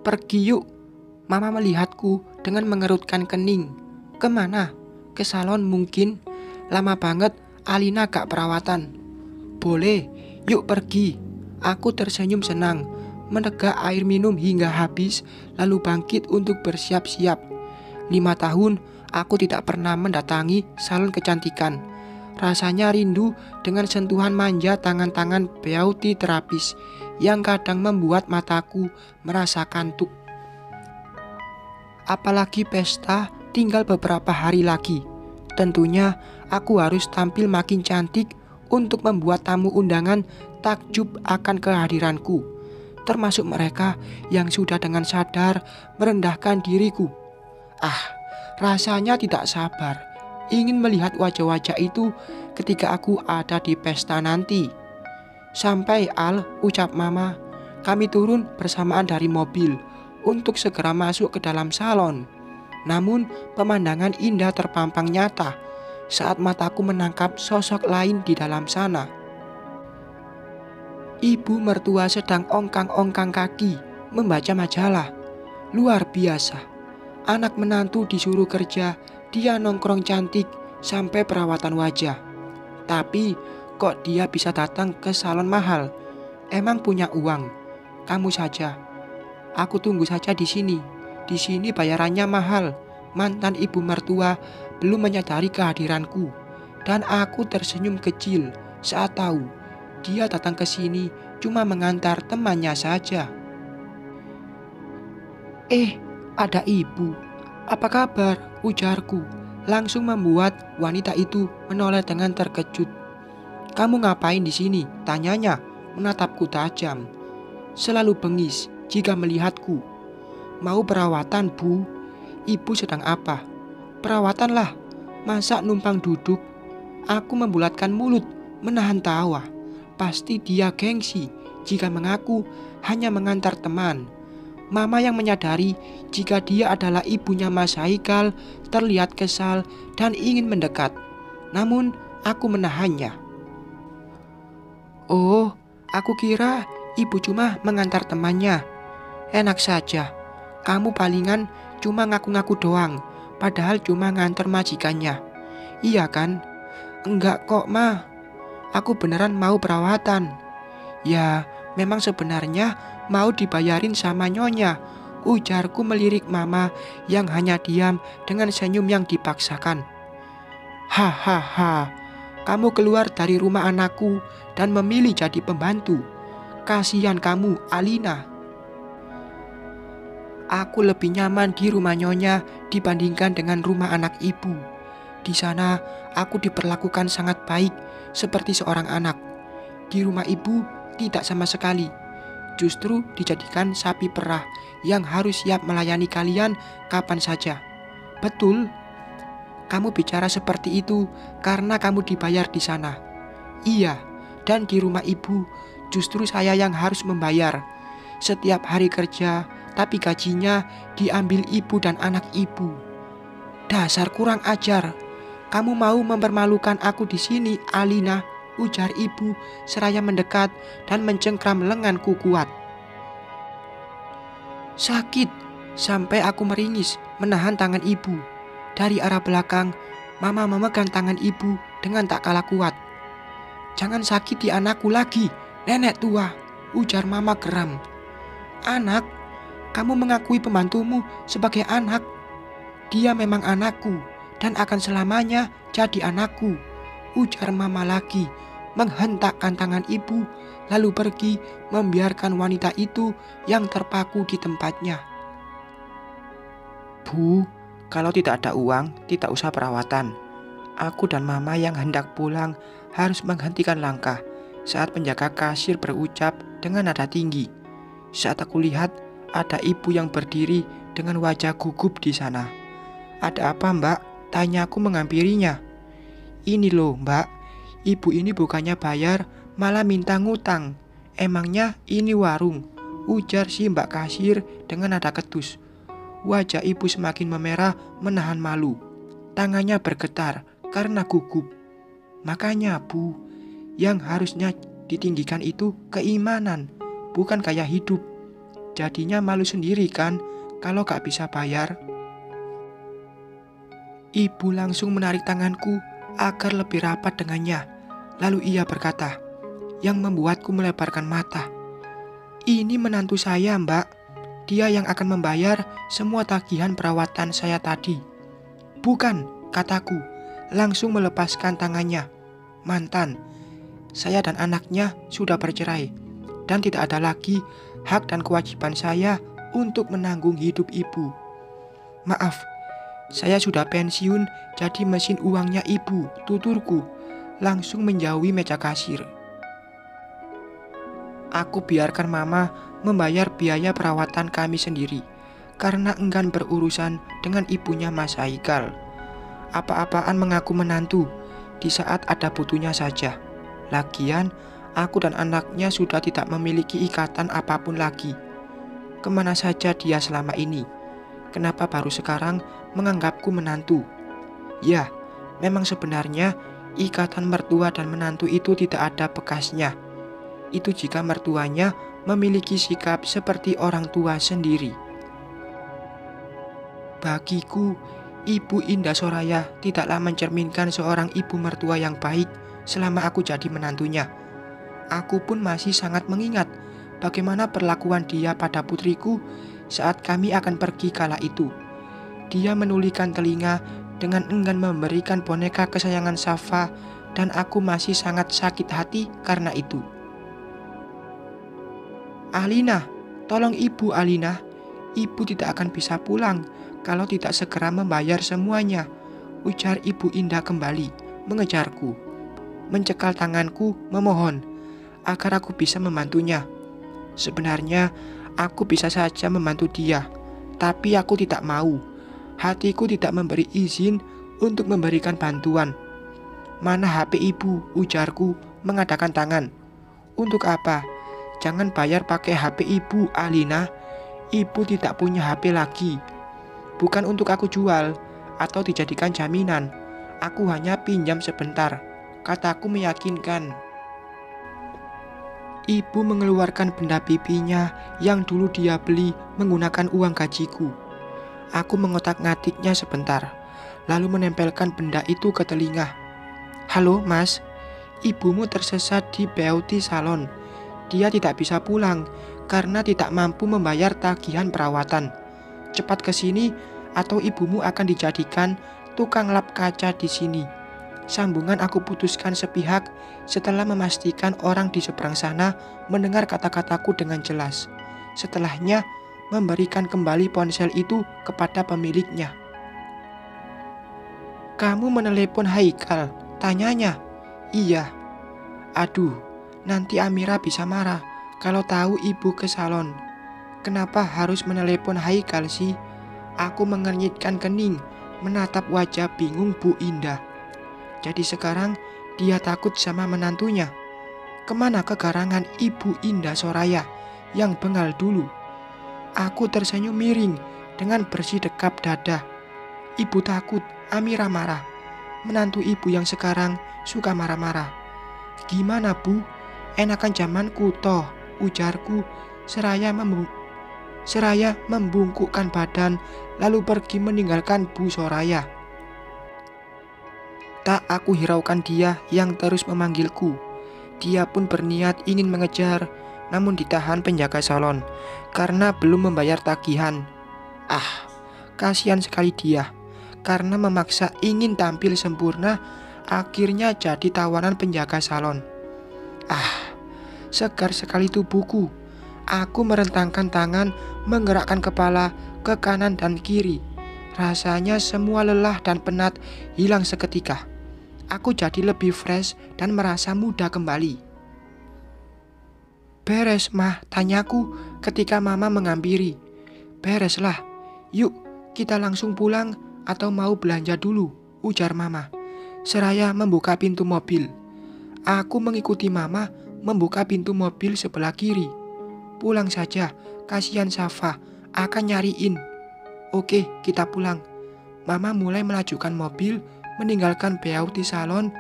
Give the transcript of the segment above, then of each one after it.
pergi yuk. Mama melihatku dengan mengerutkan kening. Kemana? Ke salon mungkin. Lama banget Alina gak perawatan. Boleh, yuk pergi. Aku tersenyum senang, menegak air minum hingga habis, lalu bangkit untuk bersiap-siap. 5 tahun aku tidak pernah mendatangi salon kecantikan. Rasanya rindu dengan sentuhan manja tangan-tangan beauty terapis yang kadang membuat mataku merasa kantuk. Apalagi pesta tinggal beberapa hari lagi. Tentunya aku harus tampil makin cantik untuk membuat tamu undangan takjub akan kehadiranku, termasuk mereka yang sudah dengan sadar merendahkan diriku. Rasanya tidak sabar ingin melihat wajah-wajah itu ketika aku ada di pesta nanti. Sampai Al, ucap Mama, kami turun bersamaan dari mobil untuk segera masuk ke dalam salon. Namun pemandangan indah terpampang nyata saat mataku menangkap sosok lain di dalam sana. Ibu mertua sedang ongkang-ongkang kaki membaca majalah. Luar biasa. Anak menantu disuruh kerja, dia nongkrong cantik sampai perawatan wajah. Tapi kok dia bisa datang ke salon mahal? Emang punya uang? Kamu saja. Aku tunggu saja di sini. Di sini bayarannya mahal. Mantan ibu mertua belum menyadari kehadiranku, dan aku tersenyum kecil saat tahu dia datang ke sini cuma mengantar temannya saja. Ada ibu. Apa kabar? Ujarku. Langsung membuat wanita itu menoleh dengan terkejut. Kamu ngapain di sini? Tanyanya, menatapku tajam. Selalu bengis jika melihatku. Mau perawatan, Bu? Ibu sedang apa? Perawatan lah. Masa numpang duduk? Aku membulatkan mulut, menahan tawa. Pasti dia gengsi jika mengaku hanya mengantar teman. Mama yang menyadari jika dia adalah ibunya Mas Haikal terlihat kesal dan ingin mendekat. Namun aku menahannya. Oh, aku kira ibu cuma mengantar temannya. Enak saja. Kamu palingan cuma ngaku-ngaku doang, padahal cuma ngantar majikannya. Iya kan? Enggak kok, Ma. Aku beneran mau perawatan. Ya, memang sebenarnya mau dibayarin sama nyonya, ujarku melirik Mama yang hanya diam dengan senyum yang dipaksakan. Hahaha, kamu keluar dari rumah anakku dan memilih jadi pembantu. Kasihan kamu, Alina. Aku lebih nyaman di rumah nyonya dibandingkan dengan rumah anak ibu. Di sana aku diperlakukan sangat baik seperti seorang anak. Di rumah ibu tidak sama sekali. Justru dijadikan sapi perah yang harus siap melayani kalian kapan saja. Betul? Kamu bicara seperti itu karena kamu dibayar di sana. Iya, dan di rumah ibu justru saya yang harus membayar. Setiap hari kerja, tapi gajinya diambil ibu dan anak ibu. Dasar kurang ajar. Kamu mau mempermalukan aku di sini, Alina, ujar ibu seraya mendekat dan mencengkram lenganku kuat. Sakit sampai aku meringis menahan tangan ibu. Dari arah belakang, Mama memegang tangan ibu dengan tak kalah kuat. Jangan sakiti anakku lagi, nenek tua, ujar Mama geram. Anak? Kamu mengakui pembantumu sebagai anak. Dia memang anakku dan akan selamanya jadi anakku, ujar Mama lagi, menghentakkan tangan ibu, lalu pergi membiarkan wanita itu yang terpaku di tempatnya. Bu, kalau tidak ada uang, tidak usah perawatan. Aku dan Mama yang hendak pulang harus menghentikan langkah saat penjaga kasir berucap dengan nada tinggi. Saat aku lihat, ada ibu yang berdiri dengan wajah gugup di sana. Ada apa, Mbak? Tanyaku menghampirinya. Ini loh, Mbak. Ibu ini bukannya bayar, malah minta ngutang. Emangnya ini warung? Ujar si Mbak kasir dengan nada ketus. Wajah ibu semakin memerah menahan malu. Tangannya bergetar karena gugup. Makanya, Bu, yang harusnya ditinggikan itu keimanan, bukan gaya hidup. Jadinya malu sendiri kan kalau gak bisa bayar. Ibu langsung menarik tanganku agar lebih rapat dengannya. Lalu ia berkata, yang membuatku melebarkan mata. Ini menantu saya, Mbak. Dia yang akan membayar semua tagihan perawatan saya tadi. Bukan, kataku, langsung melepaskan tangannya. Mantan, saya dan anaknya sudah bercerai, dan tidak ada lagi hak dan kewajiban saya untuk menanggung hidup ibu. Maaf, saya sudah pensiun jadi mesin uangnya ibu, tuturku, langsung menjauhi meja kasir. Aku biarkan mama membayar biaya perawatan kami sendiri, karena enggan berurusan dengan ibunya Mas Haikal. Apa-apaan mengaku menantu di saat ada butuhnya saja. Lagian, aku dan anaknya sudah tidak memiliki ikatan apapun lagi. Kemana saja dia selama ini? Kenapa baru sekarang menganggapku menantu? Ya, memang sebenarnya ikatan mertua dan menantu itu tidak ada bekasnya. Itu jika mertuanya memiliki sikap seperti orang tua sendiri. Bagiku, Ibu Indah Soraya tidaklah mencerminkan seorang ibu mertua yang baik selama aku jadi menantunya. Aku pun masih sangat mengingat bagaimana perlakuan dia pada putriku saat kami akan pergi kala itu. Dia menulikan telinga dengan enggan memberikan boneka kesayangan Safa, dan aku masih sangat sakit hati karena itu. Alina, tolong ibu Alina. Ibu tidak akan bisa pulang kalau tidak segera membayar semuanya, ujar Ibu Indah kembali, mengejarku, mencekal tanganku, memohon agar aku bisa membantunya. Sebenarnya aku bisa saja membantu dia, tapi aku tidak mau. Hatiku tidak memberi izin untuk memberikan bantuan. Mana HP ibu, ujarku, mengadakan tangan. Untuk apa? Jangan bayar pakai HP ibu, Alina. Ibu tidak punya HP lagi. Bukan untuk aku jual atau dijadikan jaminan. Aku hanya pinjam sebentar, kataku meyakinkan. Ibu mengeluarkan benda pipinya yang dulu dia beli menggunakan uang gajiku. Aku mengotak-ngatiknya sebentar, lalu menempelkan benda itu ke telinga. Halo mas, ibumu tersesat di beauty salon. Dia tidak bisa pulang karena tidak mampu membayar tagihan perawatan. Cepat ke sini atau ibumu akan dijadikan tukang lap kaca di sini. Sambungan aku putuskan sepihak setelah memastikan orang di seberang sana mendengar kata-kataku dengan jelas. Setelahnya memberikan kembali ponsel itu kepada pemiliknya. Kamu menelepon Haikal? Tanyanya. Iya. Aduh, nanti Amira bisa marah kalau tahu ibu ke salon. Kenapa harus menelepon Haikal sih? Aku mengernyitkan kening, menatap wajah bingung Bu Indah. Jadi sekarang dia takut sama menantunya. Kemana kegarangan Ibu Indah Soraya yang bengal dulu? Aku tersenyum miring dengan bersih dekap dada. Ibu takut Amira marah. Menantu ibu yang sekarang suka marah-marah. Gimana Bu? Enakan zamanku toh, ujarku seraya membungkukkan badan lalu pergi meninggalkan Bu Soraya. Tak aku hiraukan dia yang terus memanggilku. Dia pun berniat ingin mengejar, namun ditahan penjaga salon karena belum membayar tagihan. Kasihan sekali dia. Karena memaksa ingin tampil sempurna, akhirnya jadi tawanan penjaga salon. Segar sekali tubuhku. Aku merentangkan tangan, menggerakkan kepala ke kanan dan kiri. Rasanya semua lelah dan penat hilang seketika. Aku jadi lebih fresh dan merasa muda kembali. Beres mah, tanyaku ketika mama menghampiri. Bereslah, yuk kita langsung pulang atau mau belanja dulu, ujar mama, seraya membuka pintu mobil. Aku mengikuti mama membuka pintu mobil sebelah kiri. Pulang saja, kasihan Safa, akan nyariin. Oke, kita pulang. Mama mulai melajukan mobil, meninggalkan beauty salon.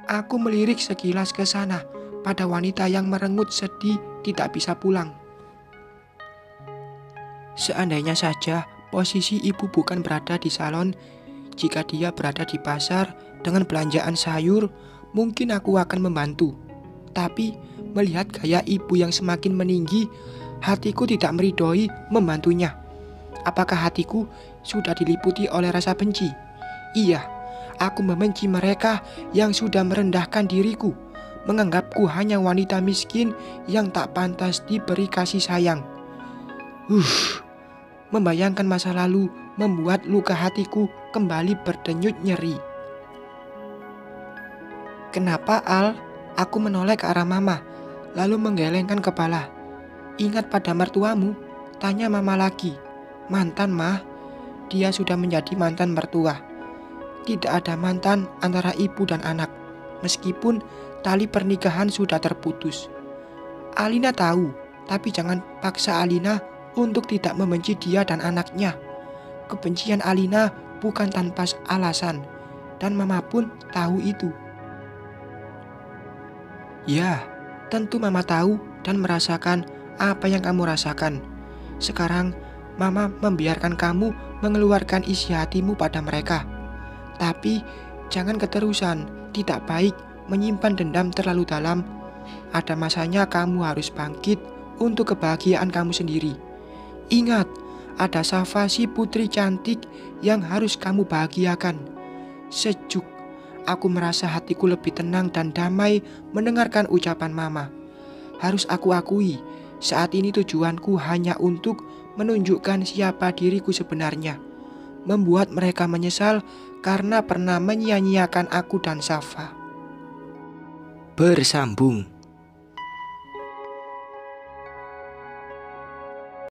Aku melirik sekilas ke sana pada wanita yang merengut sedih tidak bisa pulang. Seandainya saja posisi ibu bukan berada di salon, jika dia berada di pasar dengan belanjaan sayur, mungkin aku akan membantu. Tapi melihat gaya ibu yang semakin meninggi, hatiku tidak meridhoi membantunya. Apakah hatiku sudah diliputi oleh rasa benci? Iya, aku membenci mereka yang sudah merendahkan diriku, menganggapku hanya wanita miskin yang tak pantas diberi kasih sayang. Membayangkan masa lalu membuat luka hatiku kembali berdenyut nyeri. Kenapa, Al? Aku menoleh ke arah Mama, lalu menggelengkan kepala. Ingat pada mertuamu? Tanya Mama lagi. Mantan, Mah. Dia sudah menjadi mantan mertua. Tidak ada mantan antara ibu dan anak, meskipun tali pernikahan sudah terputus. Alina tahu, tapi jangan paksa Alina untuk tidak membenci dia dan anaknya. Kebencian Alina bukan tanpa alasan, dan Mama pun tahu itu. Ya, tentu Mama tahu dan merasakan apa yang kamu rasakan. Sekarang, Mama membiarkan kamu mengeluarkan isi hatimu pada mereka. Tapi, jangan keterusan, tidak baik menyimpan dendam terlalu dalam. Ada masanya kamu harus bangkit untuk kebahagiaan kamu sendiri. Ingat, ada Safa si putri cantik yang harus kamu bahagiakan. Sejuk, aku merasa hatiku lebih tenang dan damai mendengarkan ucapan Mama. Harus aku akui, saat ini tujuanku hanya untuk menunjukkan siapa diriku sebenarnya. Membuat mereka menyesal karena pernah menyia-nyiakan aku dan Safa. Bersambung.